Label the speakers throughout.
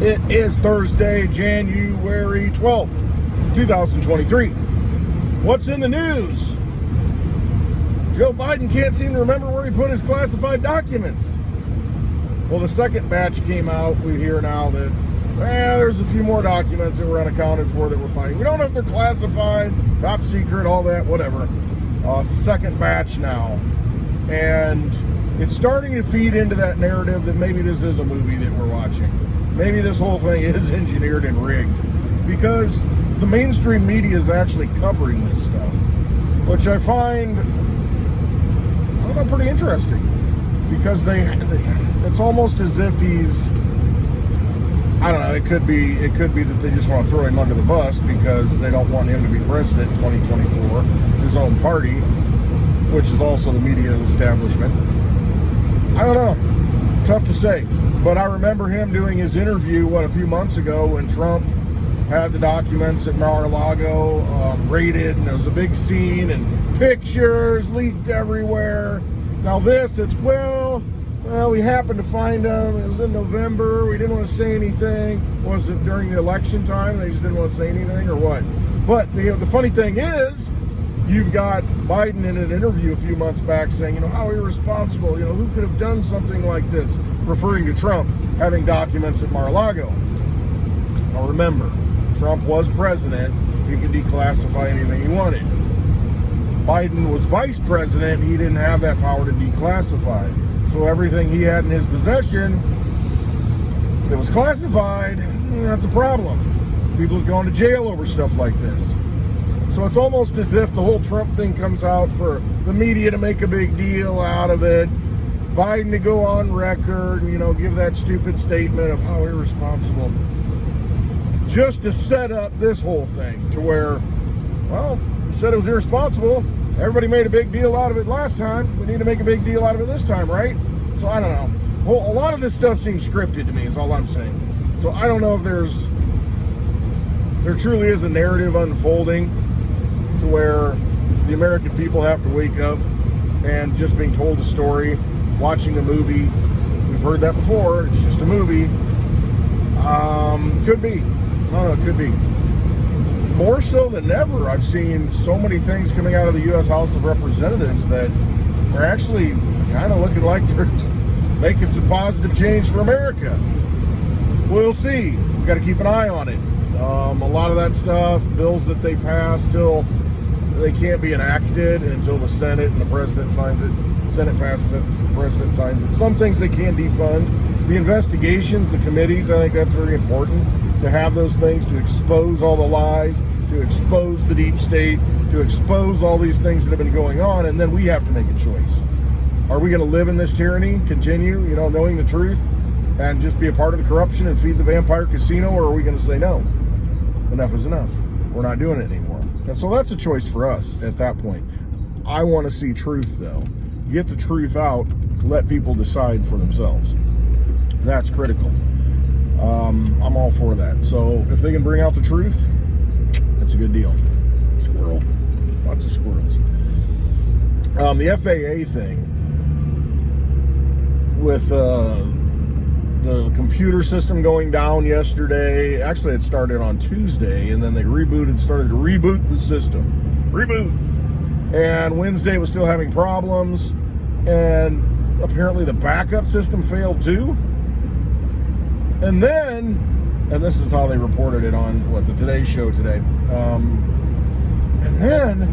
Speaker 1: It is Thursday, January 12th, 2023. What's in the news? Joe Biden can't seem to remember where he put his classified documents. Well, the second batch came out. We hear now that there's a few more documents that were unaccounted for that we're finding. We don't know if they're classified, top secret, all that, whatever. It's the second batch now. And it's starting to feed into that narrative that maybe this is a movie that we're watching. Maybe this whole thing is engineered and rigged, because the mainstream media is actually covering this stuff, which I find, I don't know, pretty interesting, because it's almost as if he's, I don't know, it could be that they just want to throw him under the bus because they don't want him to be president in 2024, his own party, which is also the media establishment. I don't know. Tough to say. But I remember him doing his interview, a few months ago when Trump had the documents at Mar-a-Lago raided, and there was a big scene and pictures leaked everywhere. Now this, it's, well, we happened to find them. It was in November. We didn't want to say anything. Was it during the election time? They just didn't want to say anything, or what? But the funny thing is, you've got Biden in an interview a few months back saying, how irresponsible, who could have done something like this, referring to Trump having documents at Mar-a-Lago. Now remember, Trump was president. He could declassify anything he wanted. Biden was vice president. He didn't have that power to declassify. So everything he had in his possession that was classified, that's a problem. People have gone to jail over stuff like this. So it's almost as if the whole Trump thing comes out for the media to make a big deal out of it, Biden to go on record and, give that stupid statement of how irresponsible, just to set up this whole thing to where, well, you said it was irresponsible. Everybody made a big deal out of it last time. We need to make a big deal out of it this time, right? So I don't know. Well, a lot of this stuff seems scripted to me, is all I'm saying. So I don't know if there truly is a narrative unfolding to where the American people have to wake up and just being told a story, watching a movie. We've heard that before. It's just a movie. Could be. I don't know. It could be. More so than ever, I've seen so many things coming out of the U.S. House of Representatives that are actually kind of looking like they're making some positive change for America. We'll see. We've got to keep an eye on it. A lot of that stuff, bills that they pass, still, they can't be enacted until the Senate and the President signs it. Senate passes it, the President signs it. Some things they can defund. The investigations, the committees, I think that's very important to have those things, to expose all the lies, to expose the deep state, to expose all these things that have been going on, and then we have to make a choice. Are we going to live in this tyranny, continue, knowing the truth, and just be a part of the corruption and feed the vampire casino, or are we going to say no? Enough is enough. We're not doing it anymore. And so that's a choice for us at that point. I want to see truth, though. Get the truth out. Let people decide for themselves. That's critical. I'm all for that. So if they can bring out the truth, that's a good deal. Squirrel. Lots of squirrels. The FAA thing with the computer system going down yesterday. Actually, it started on Tuesday, and then they started to reboot the system. Reboot. And Wednesday was still having problems, and apparently the backup system failed too. And then, and this is how they reported it on the Today Show today. And then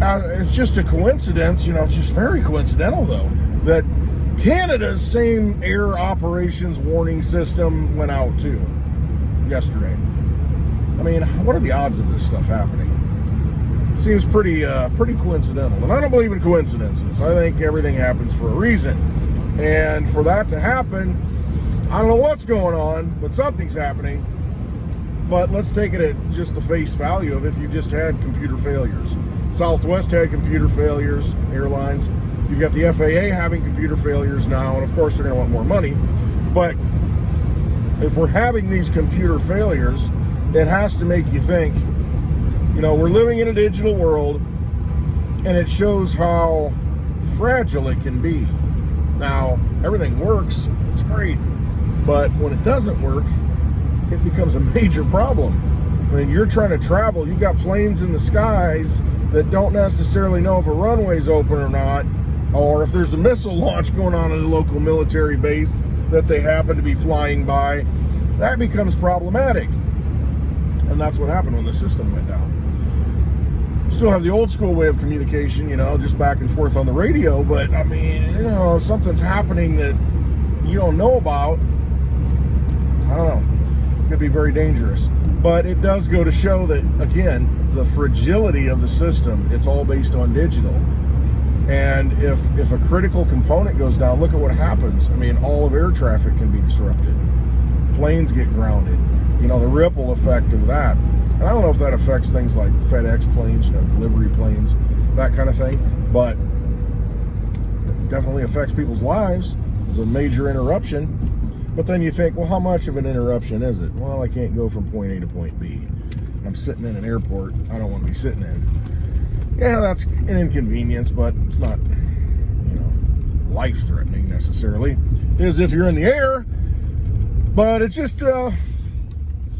Speaker 1: it's just a coincidence, it's just very coincidental though, that Canada's same air operations warning system went out too yesterday. I mean, what are the odds of this stuff happening? Seems pretty coincidental. And I don't believe in coincidences. I think everything happens for a reason. And for that to happen, I don't know what's going on, but something's happening. But let's take it at just the face value of if you just had computer failures. Southwest had computer failures, airlines. You've got the FAA having computer failures now, and of course they're going to want more money. But if we're having these computer failures, it has to make you think, we're living in a digital world, and it shows how fragile it can be. Now, everything works, it's great, but when it doesn't work, it becomes a major problem. When you're trying to travel, you've got planes in the skies that don't necessarily know if a runway's open or not, or if there's a missile launch going on in a local military base that they happen to be flying by. That becomes problematic. And that's what happened when the system went down. Still have the old school way of communication, just back and forth on the radio, but I mean, if something's happening that you don't know about, I don't know, it could be very dangerous. But it does go to show that, again, the fragility of the system, it's all based on digital. And if a critical component goes down, look at what happens. I mean, all of air traffic can be disrupted. Planes get grounded. The ripple effect of that. And I don't know if that affects things like FedEx planes, delivery planes, that kind of thing. But it definitely affects people's lives. It's a major interruption. But then you think, well, how much of an interruption is it? Well, I can't go from point A to point B. I'm sitting in an airport I don't want to be sitting in. Yeah, that's an inconvenience, but it's not, life-threatening necessarily. It is if you're in the air, but it's just,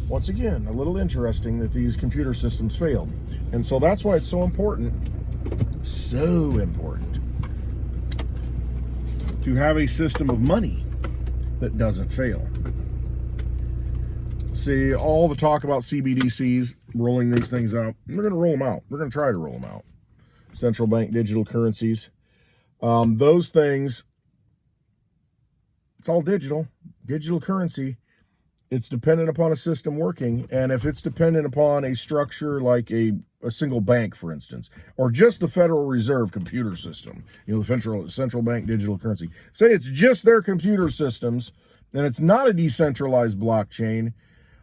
Speaker 1: once again, a little interesting that these computer systems failed. And so that's why it's so important to have a system of money that doesn't fail. See, all the talk about CBDCs, rolling these things out, we're going to roll them out. We're going to try to roll them out. Central bank digital currencies. Those things, it's all digital currency. It's dependent upon a system working. And if it's dependent upon a structure like a single bank, for instance, or just the Federal Reserve computer system, the central bank digital currency, say it's just their computer systems and it's not a decentralized blockchain,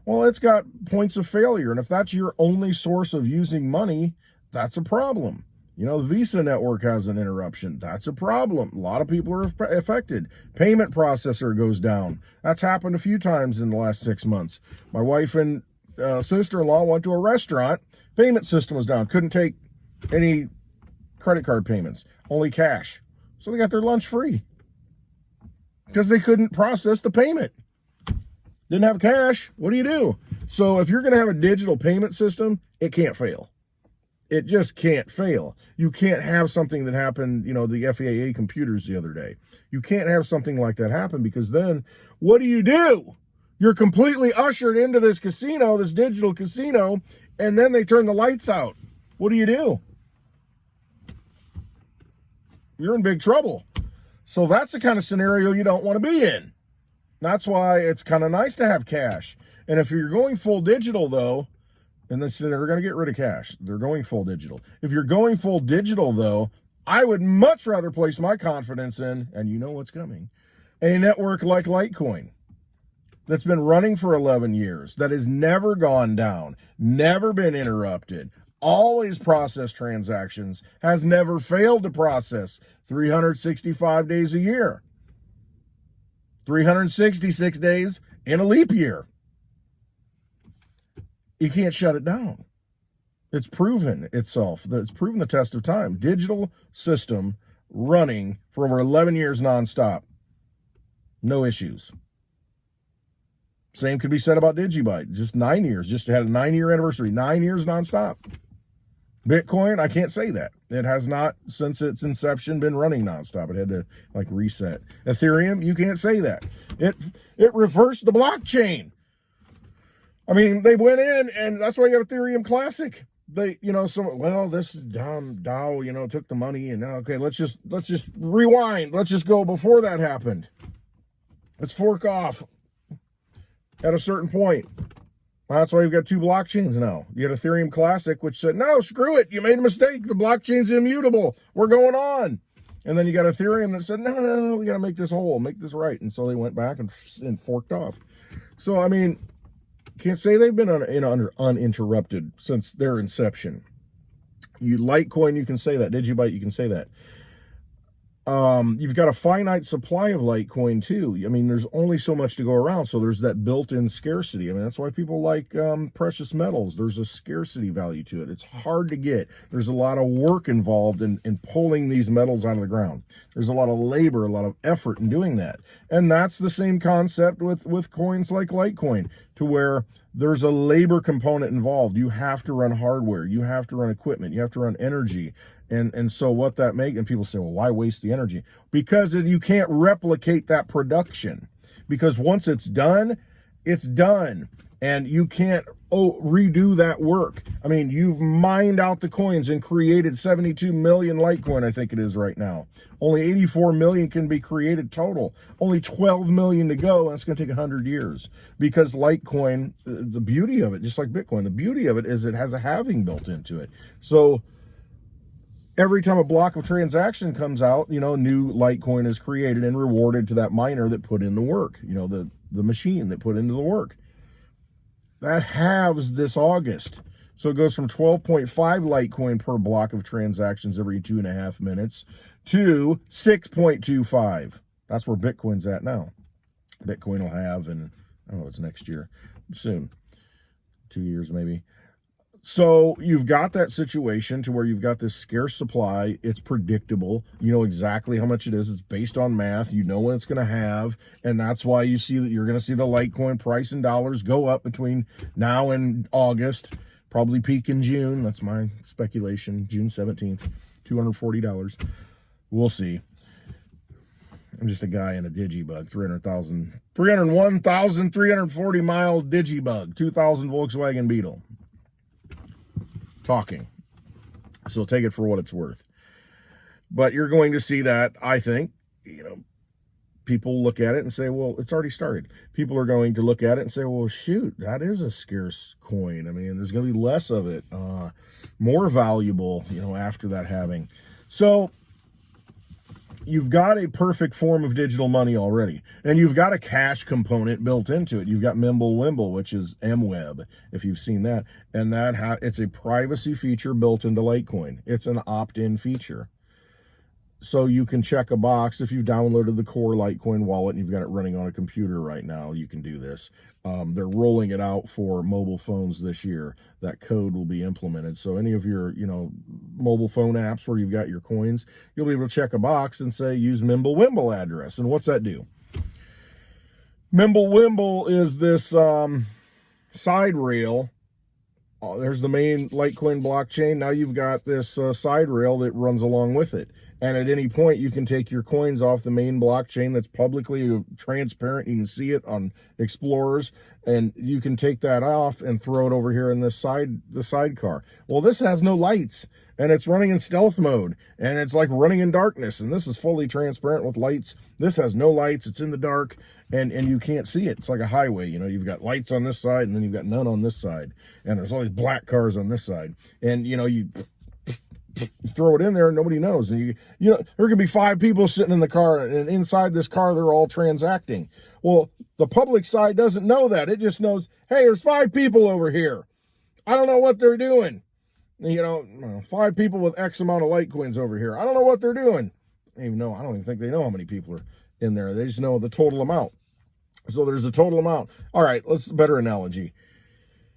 Speaker 1: well, it's got points of failure. And if that's your only source of using money, that's a problem. The Visa network has an interruption. That's a problem. A lot of people are affected. Payment processor goes down. That's happened a few times in the last 6 months. My wife and sister-in-law went to a restaurant. Payment system was down. Couldn't take any credit card payments. Only cash. So they got their lunch free because they couldn't process the payment. Didn't have cash. What do you do? So if you're going to have a digital payment system, it can't fail. It just can't fail. You can't have something that happened, the FAA computers the other day. You can't have something like that happen because then what do? You're completely ushered into this casino, this digital casino, and then they turn the lights out. What do? You're in big trouble. So that's the kind of scenario you don't want to be in. That's why it's kind of nice to have cash. And if you're going full digital, though, and they say they're going to get rid of cash. They're going full digital. If you're going full digital, though, I would much rather place my confidence in, and you know what's coming, a network like Litecoin that's been running for 11 years, that has never gone down, never been interrupted, always processed transactions, has never failed to process 365 days a year, 366 days in a leap year. You can't shut it down. It's proven itself. It's proven the test of time. Digital system running for over 11 years nonstop. No issues. Same could be said about Digibyte. Just 9 years. Just had a 9-year anniversary. 9 years nonstop. Bitcoin, I can't say that. It has not, since its inception, been running nonstop. It had to reset. Ethereum, you can't say that. It reversed the blockchain. I mean, they went in, and that's why you have Ethereum Classic. They, this DAO, took the money, and okay, let's just rewind. Let's just go before that happened. Let's fork off at a certain point. That's why you've got two blockchains now. You got Ethereum Classic, which said, no, screw it. You made a mistake. The blockchain's immutable. We're going on. And then you got Ethereum that said, no, we got to make this whole, make this right. And so they went back and forked off. So, I mean, can't say they've been uninterrupted since their inception. Litecoin, you can say that. Digibyte, you can say that. You've got a finite supply of Litecoin too. I mean, there's only so much to go around, so there's that built-in scarcity. I mean, that's why people like precious metals. There's a scarcity value to it. It's hard to get. There's a lot of work involved in pulling these metals out of the ground. There's a lot of labor, a lot of effort in doing that. And that's the same concept with coins like Litecoin, to where there's a labor component involved. You have to run hardware, you have to run equipment, you have to run energy. And so what that makes, and people say, well, why waste the energy? Because you can't replicate that production. Because once it's done, it's done. And you can't redo that work. I mean, you've mined out the coins and created 72 million Litecoin, I think it is right now. Only 84 million can be created total. Only 12 million to go, and it's going to take 100 years. Because Litecoin, the beauty of it, just like Bitcoin, the beauty of it is it has a halving built into it. So every time a block of transaction comes out, you know, new Litecoin is created and rewarded to that miner that put in the work, you know, the machine that put into the work. That halves this August. So it goes from 12.5 Litecoin per block of transactions every 2.5 minutes to 6.25. That's where Bitcoin's at now. Bitcoin will have, and I don't know, it's next year, soon, 2 years maybe. So you've got that situation to where you've got this scarce supply. It's predictable. You know exactly how much it is. It's based on math. You know what it's going to have. And that's why you see that you're going to see the Litecoin price in dollars go up between now and August, probably peak in June. That's my speculation. June 17th, $240. We'll see. I'm just a guy in a Digibug, 301,340 mile Digibug, 2000 Volkswagen Beetle. Talking. So take it for what it's worth. But you're going to see that, I think, you know, people look at it and say, well, it's already started. People are going to look at it and say, well, shoot, that is a scarce coin. I mean, there's going to be less of it, more valuable, you know, after that halving. So you've got a perfect form of digital money already, and you've got a cash component built into it. You've got Mimblewimble, which is MWeb, if you've seen that, and it's a privacy feature built into Litecoin. It's an opt-in feature. So you can check a box if you've downloaded the core Litecoin wallet and you've got it running on a computer right now. You can do this. They're rolling it out for mobile phones this year. That code will be implemented. So any of your, you know, mobile phone apps where you've got your coins, you'll be able to check a box and say, use Mimblewimble address. And what's that do? Mimblewimble is this side rail. There's the main Litecoin blockchain. Now you've got this side rail that runs along with it. And at any point, you can take your coins off the main blockchain that's publicly transparent. You can see it on Explorers, and you can take that off and throw it over here in the sidecar. Well, this has no lights, and it's running in stealth mode, and it's like running in darkness, and this is fully transparent with lights. This has no lights. It's in the dark, and you can't see it. It's like a highway. You know, you've got lights on this side, and then you've got none on this side, and there's all these black cars on this side. And, you know, you throw it in there and nobody knows. And you know, there could be 5 people sitting in the car, and inside this car, they're all transacting. Well, the public side doesn't know that. It just knows, hey, there's 5 people over here. I don't know what they're doing. You know, 5 people with X amount of Litecoins over here. I don't know what they're doing. I don't even think they know how many people are in there. They just know the total amount. So there's a total amount. All right, let's better analogy.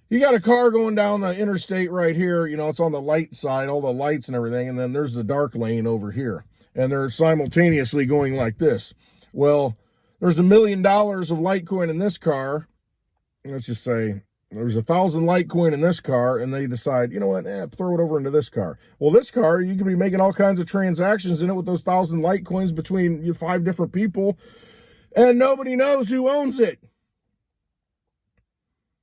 Speaker 1: You got a car going down the interstate right here, you know, it's on the light side, all the lights and everything, and then there's the dark lane over here, and they're simultaneously going like this. Well, there's $1 million of Litecoin in this car. Let's just say there's 1,000 Litecoin in this car, and they decide, you know what, throw it over into this car. Well, this car, you could be making all kinds of transactions in it with those 1,000 Litecoins between you 5 different people, and nobody knows who owns it.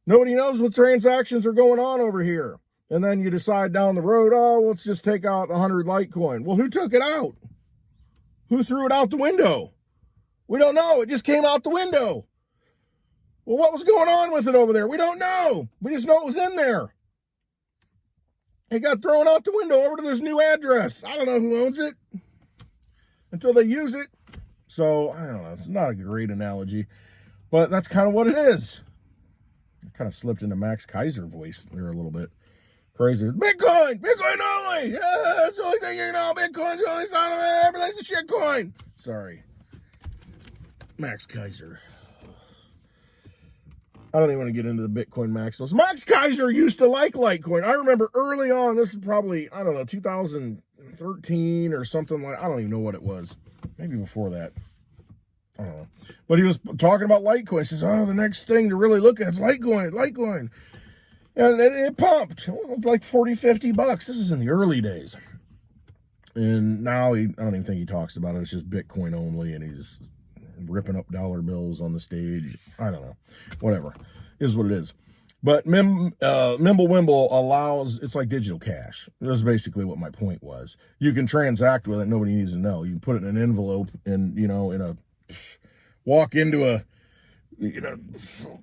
Speaker 1: Nobody knows what transactions are going on over here. And then you decide down the road, oh, let's just take out 100 Litecoin. Well, who took it out? Who threw it out the window? We don't know. It just came out the window. Well, what was going on with it over there? We don't know. We just know it was in there. It got thrown out the window over to this new address. I don't know who owns it until they use it. So, I don't know. It's not a great analogy, but that's kind of what it is. I kind of slipped into Max Kaiser voice there a little bit. Crazy. Bitcoin only. Yeah, that's the only thing you know. Bitcoin's the only sign of it. Everything's a shit coin. Sorry. Max Kaiser. I don't even want to get into the Bitcoin maximals. Max Kaiser used to like Litecoin. I remember early on, this is probably, I don't know, 2013 or something like, I don't even know what it was. Maybe before that. I don't know. But he was talking about Litecoin. He says, oh, the next thing to really look at is Litecoin. And it pumped like 40, 50 bucks. This is in the early days. And now I don't even think he talks about it. It's just Bitcoin only, and he's ripping up dollar bills on the stage. I don't know. Whatever. Is what it is. But Mimblewimble allows, it's like digital cash. That's basically what my point was. You can transact with it. Nobody needs to know. You can put it in an envelope and, walk into a,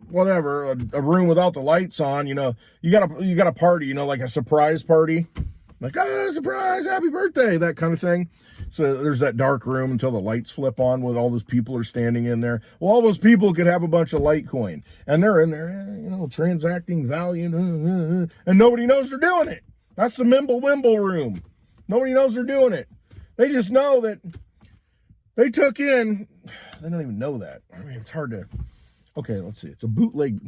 Speaker 1: whatever, a room without the lights on, you got a party, like a surprise party. Like, oh, surprise, happy birthday, that kind of thing. So there's that dark room until the lights flip on with all those people are standing in there. Well, all those people could have a bunch of Litecoin. And they're in there, transacting value. And nobody knows they're doing it. That's the Mimblewimble room. Nobody knows they're doing it. They just know that they took in, they don't even know that. I mean, it's hard to, okay, let's see. It's a bootleg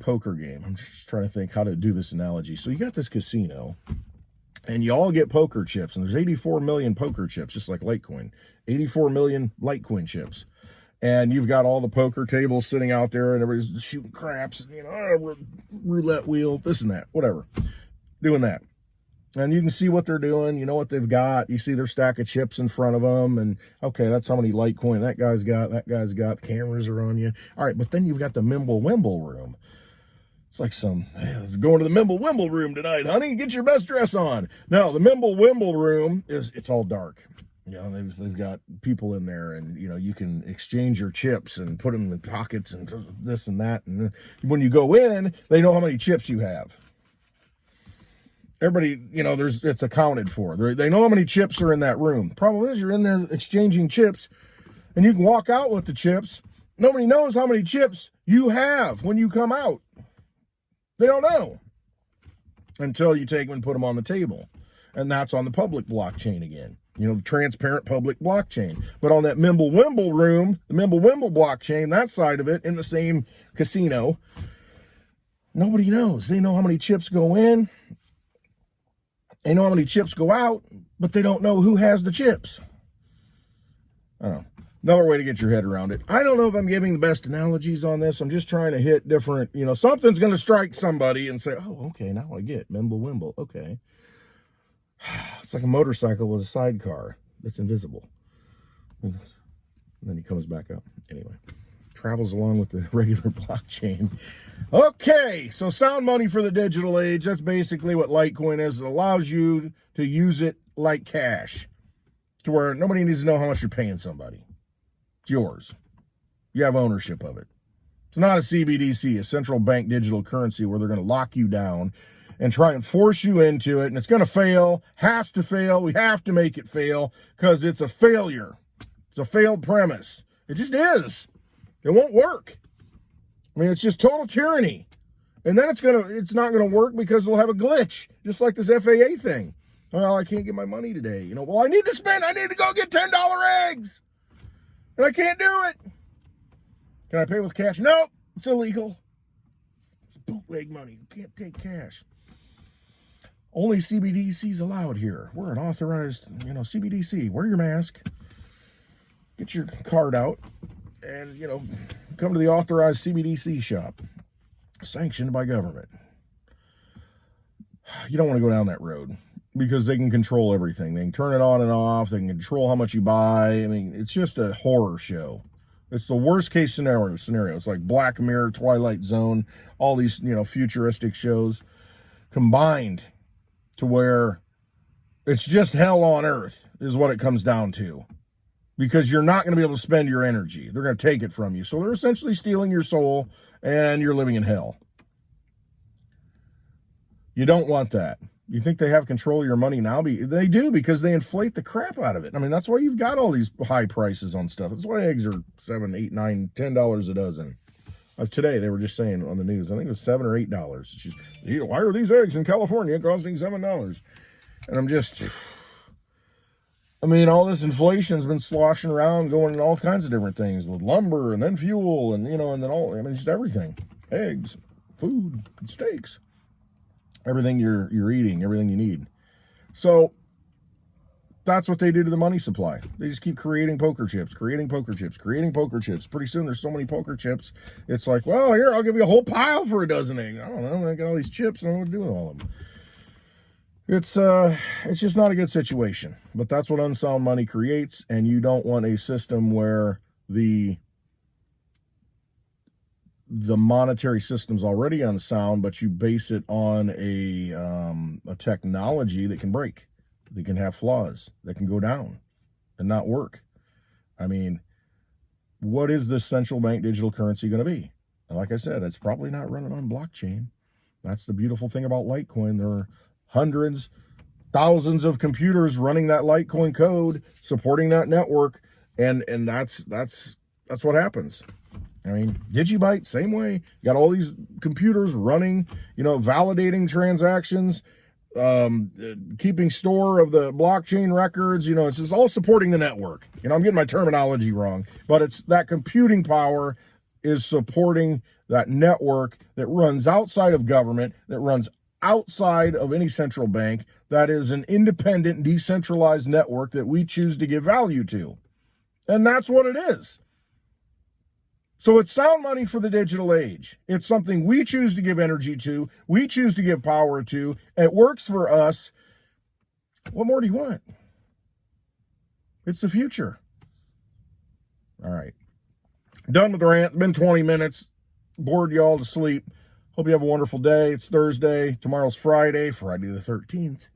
Speaker 1: poker game. I'm just trying to think how to do this analogy. So you got this casino, and you all get poker chips, and there's 84 million poker chips, just like Litecoin. 84 million Litecoin chips. And you've got all the poker tables sitting out there, and everybody's shooting craps, roulette wheel, this and that, whatever. Doing that. And you can see what they're doing. You know what they've got. You see their stack of chips in front of them. And, okay, that's how many Litecoin that guy's got. The cameras are on you. All right, but then you've got the Mimblewimble room. It's like let's go into the Mimblewimble room tonight, honey. Get your best dress on. No, the Mimblewimble room it's all dark. They've got people in there, and, you can exchange your chips and put them in pockets and this and that. And when you go in, they know how many chips you have. Everybody, it's accounted for. They know how many chips are in that room. Problem is, you're in there exchanging chips, and you can walk out with the chips. Nobody knows how many chips you have when you come out. They don't know until you take them and put them on the table. And that's on the public blockchain again. The transparent public blockchain. But on that Mimblewimble room, the Mimblewimble blockchain, that side of it, in the same casino, nobody knows. They know how many chips go in. They know how many chips go out, but they don't know who has the chips. I don't know. Another way to get your head around it. I don't know if I'm giving the best analogies on this. I'm just trying to hit different, something's going to strike somebody and say, oh, okay, now I get Mimblewimble. Okay. It's like a motorcycle with a sidecar that's invisible. And then he comes back up. Anyway, travels along with the regular blockchain. Okay, so sound money for the digital age. That's basically what Litecoin is. It allows you to use it like cash, to where nobody needs to know how much you're paying somebody. It's yours. You have ownership of it. It's not a CBDC, a central bank digital currency, where they're going to lock you down and try and force you into it, and it's going to fail, has to fail. We have to make it fail because it's a failure. It's a failed premise. It just is. It won't work. I mean, it's just total tyranny. And then it's not gonna work because we'll have a glitch, just like this FAA thing. Well, I can't get my money today. Well, I need to go get $10 eggs. And I can't do it. Can I pay with cash? Nope, it's illegal. It's bootleg money. You can't take cash. Only CBDC's allowed here. We're an authorized, CBDC. Wear your mask. Get your card out. And, come to the authorized CBDC shop, sanctioned by government. You don't want to go down that road because they can control everything. They can turn it on and off. They can control how much you buy. I mean, it's just a horror show. It's the worst case scenario. It's like Black Mirror, Twilight Zone, all these, futuristic shows combined to where it's just hell on earth is what it comes down to. Because you're not going to be able to spend your energy. They're going to take it from you. So they're essentially stealing your soul, and you're living in hell. You don't want that. You think they have control of your money now? They do, because they inflate the crap out of it. I mean, that's why you've got all these high prices on stuff. That's why eggs are $7, $8, $9, $10 a dozen. Today they were just saying on the news, I think it was $7 or $8. Why are these eggs in California costing $7? And I'm just, I mean, all this inflation's been sloshing around, going in all kinds of different things with lumber and then fuel and, and then all, I mean, just everything. Eggs, food, steaks, everything you're eating, everything you need. So that's what they do to the money supply. They just keep creating poker chips, creating poker chips, creating poker chips. Pretty soon there's so many poker chips, it's like, well, here, I'll give you a whole pile for a dozen eggs. I don't know, I got all these chips, and I don't know what to do with all of them. It's just not a good situation, but that's what unsound money creates, and you don't want a system where the monetary system's already unsound, but you base it on a technology that can break, that can have flaws, that can go down and not work. I mean, what is this central bank digital currency going to be? And like I said, it's probably not running on blockchain. That's the beautiful thing about Litecoin. There are hundreds, thousands of computers running that Litecoin code, supporting that network, and that's what happens. I mean, Digibyte, same way. You got all these computers running, validating transactions, keeping store of the blockchain records. It's just all supporting the network. I'm getting my terminology wrong, but it's that computing power is supporting that network that runs outside of government, that runs outside of any central bank, that is an independent, decentralized network that we choose to give value to. And that's what it is. So it's sound money for the digital age. It's something we choose to give energy to, we choose to give power to. It works for us. What more do you want? It's the future. All right. Done with the rant. Been 20 minutes. Bored y'all to sleep. Hope you have a wonderful day. It's Thursday. Tomorrow's Friday the 13th.